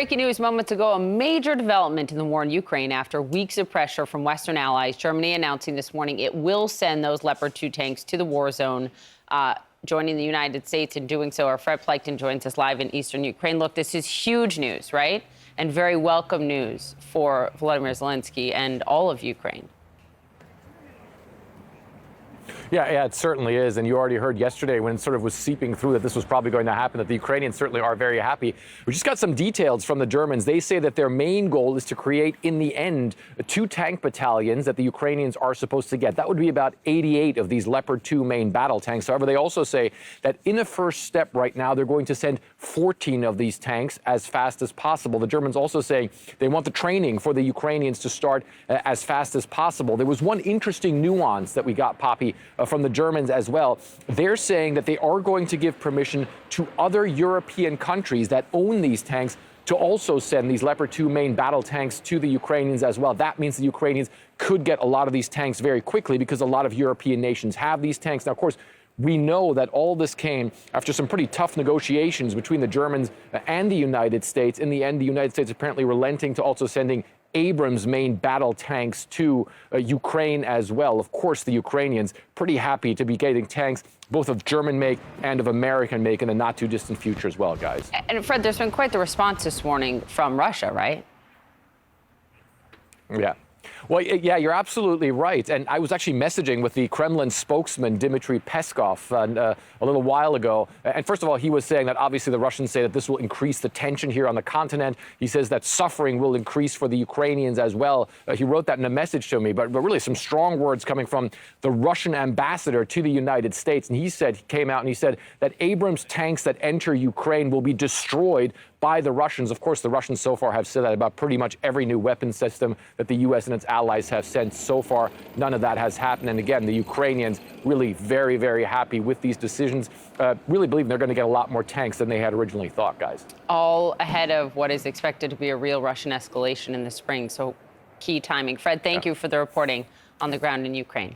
breaking news moments ago, a major development in the war in Ukraine after weeks of pressure from Western allies. Germany announcing this morning it will send those Leopard 2 tanks to the war zone, joining the United States in doing so. Our Fred Pleikton joins us live in eastern Ukraine. Look, this is huge news, right? And very welcome news for Volodymyr Zelensky and all of Ukraine. Yeah, it certainly is. And you already heard yesterday when it sort of was seeping through that this was probably going to happen, that the Ukrainians certainly are very happy. We just got some details from the Germans. They say that their main goal is to create, in the end, 2 tank battalions that the Ukrainians are supposed to get. That would be about 88 of these Leopard 2 main battle tanks. However, they also say that in a first step right now, they're going to send 14 of these tanks as fast as possible. The Germans also say they want the training for the Ukrainians to start as fast as possible. There was one interesting nuance that we got, Poppy, from the Germans as well. They're saying that they are going to give permission to other European countries that own these tanks to also send these Leopard 2 main battle tanks to the Ukrainians as well. That means the Ukrainians could get a lot of these tanks very quickly because a lot of European nations have these tanks. Now, of course, we know that all this came after some pretty tough negotiations between the Germans and the United States. In the end, the United States apparently relenting to also sending Abrams main battle tanks to Ukraine as well. Of course, the Ukrainians pretty happy to be getting tanks, both of German make and of American make in the not too distant future as well, guys. And Fred, there's been quite the response this morning from Russia, right? Yeah. Well, yeah, you're absolutely right. And I was actually messaging with the Kremlin spokesman, Dmitry Peskov, a little while ago. And first of all, he was saying that obviously the Russians say that this will increase the tension here on the continent. He says that suffering will increase for the Ukrainians as well. He wrote that in a message to me, but really some strong words coming from the Russian ambassador to the United States. And he came out and he said that Abrams tanks that enter Ukraine will be destroyed by the Russians. Of course, the Russians so far have said that about pretty much every new weapon system that the U.S. and its allies have sent. So far, none of that has happened. And again, the Ukrainians really very, very happy with these decisions. Really believe they're going to get a lot more tanks than they had originally thought, guys. All ahead of what is expected to be a real Russian escalation in the spring. So key timing. Fred, thank you for the reporting on the ground in Ukraine.